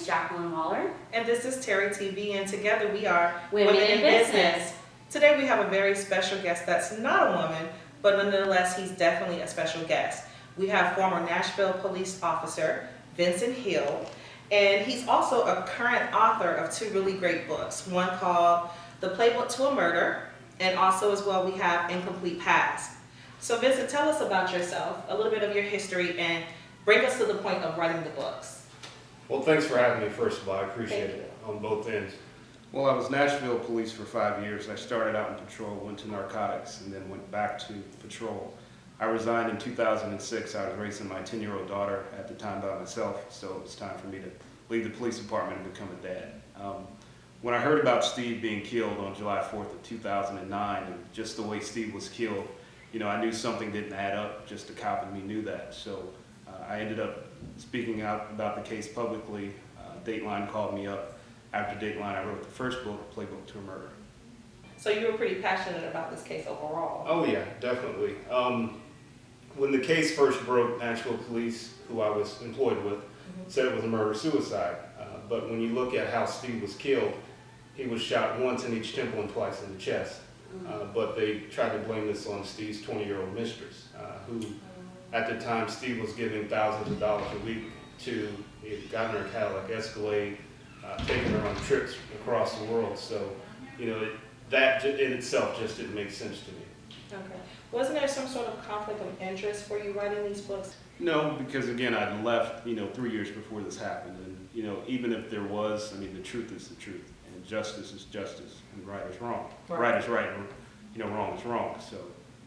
is Jacqueline Waller. And this is Terry TV, and together we are Women in Business. Today we have a very special guest that's not a woman, but nonetheless he's definitely a special guest. We have former Nashville police officer Vincent Hill, and he's also a current author of two really great books, one called The Playbook to a Murder, and also as well we have Incomplete Past. So Vincent, tell us about yourself, a little bit of your history, and bring us to the point of writing the books. Well, thanks for having me, first of all. I appreciate it on both ends. Well, I was Nashville police for 5 years. I started out in patrol, went to narcotics, and then went back to patrol. I resigned in 2006. I was raising my 10-year-old daughter at the time by myself, so it was time for me to leave the police department and become a dad. When I heard about Steve being killed on July 4th of 2009, and just the way Steve was killed, you know, I knew something didn't add up. Just a cop in me knew that. So I ended up speaking out about the case publicly. Dateline called me up. After Dateline, I wrote the first book, Playbook to a Murder. So you were pretty passionate about this case overall. Oh yeah, definitely. When the case first broke, Nashville police, who I was employed with, said it was a murder-suicide. But when you look at how Steve was killed, he was shot once in each temple and twice in the chest. But they tried to blame this on Steve's 20-year-old mistress, who at the time Steve was giving thousands of dollars a week to. He had gotten her a Cadillac Escalade, taking her on trips across the world. So, you know, that in itself just didn't make sense to me. Okay. Wasn't there some sort of conflict of interest for you writing these books? No, because again, I'd left, 3 years before this happened. And, even if there was, the truth is the truth. And justice is justice, and right is wrong. Right is right, and, wrong is wrong. So,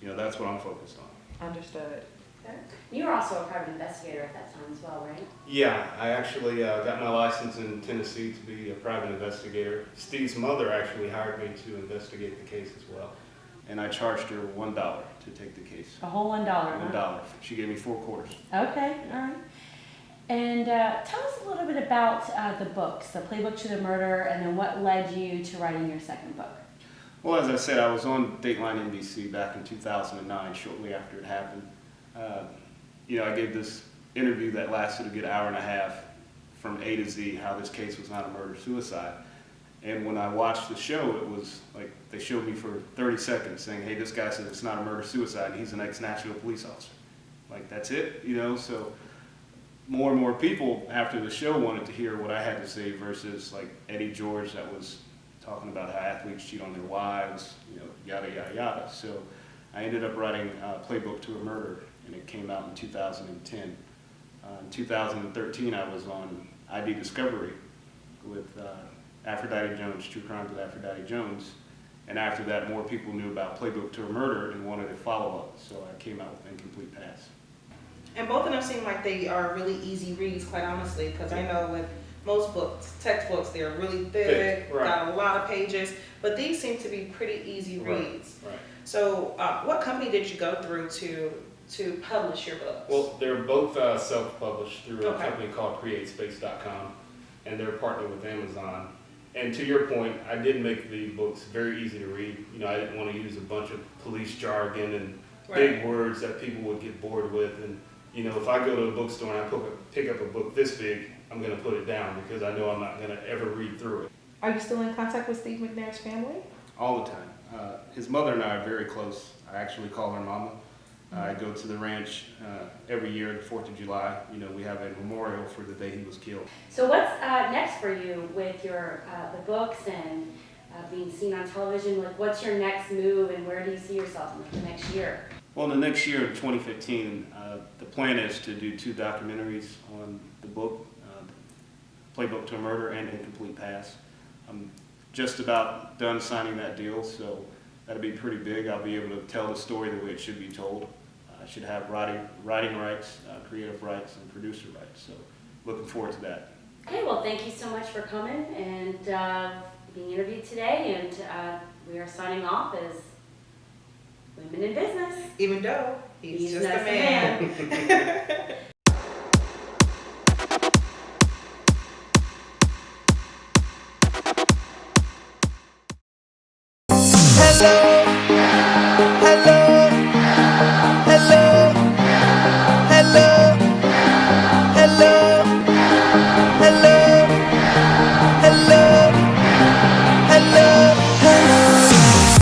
that's what I'm focused on. Understood. Okay. You were also a private investigator at that time as well, right? Yeah, I actually got my license in Tennessee to be a private investigator. Steve's mother actually hired me to investigate the case as well. And I charged her $1 to take the case. A whole $1. $1. She gave me 4 quarters. Okay, all right. And tell us a little bit about the books, The Playbook to the Murder, and then what led you to writing your second book? Well, as I said, I was on Dateline NBC back in 2009, shortly after it happened. I gave this interview that lasted a good hour and a half from A to Z, how this case was not a murder-suicide. And when I watched the show, it was like they showed me for 30 seconds saying, hey, this guy said it's not a murder-suicide, and he's an ex-Nashville police officer. Like, that's it, so more and more people after the show wanted to hear what I had to say versus like Eddie George that was talking about how athletes cheat on their wives, yada, yada, yada. So I ended up writing Playbook to a Murder, and it came out in 2010. In 2013, I was on ID Discovery with Aphrodite Jones, True Crimes with Aphrodite Jones. And after that, more people knew about Playbook to a Murder and wanted a follow-up. So I came out with Incomplete Past. And both of them seem like they are really easy reads, quite honestly, because I know with most books, textbooks, they're really thick, right. Got a lot of pages, but these seem to be pretty easy reads. Right. So what company did you go through to publish your books? Well, they're both self-published through a Okay. company called CreateSpace.com, and they're partnered with Amazon. And to your point, I did make the books very easy to read. I didn't want to use a bunch of police jargon and big words that people would get bored with. And if I go to a bookstore and I pick up a book this big, I'm going to put it down because I know I'm not going to ever read through it. Are you still in contact with Steve McNair's family? All the time. His mother and I are very close. I actually call her Mama. I go to the ranch every year, the 4th of July. We have a memorial for the day he was killed. So what's next for you with your the books and being seen on television? Like, what's your next move, and where do you see yourself in the next year? Well, in the next year, 2015, the plan is to do 2 documentaries on the book, Playbook to a Murder and Incomplete Past. I'm just about done signing that deal, so that'll be pretty big. I'll be able to tell the story the way it should be told. I should have writing rights, creative rights, and producer rights. So looking forward to that. Okay, well, thank you so much for coming and being interviewed today. And we are signing off as Women in Business. Even though he's just a just a man.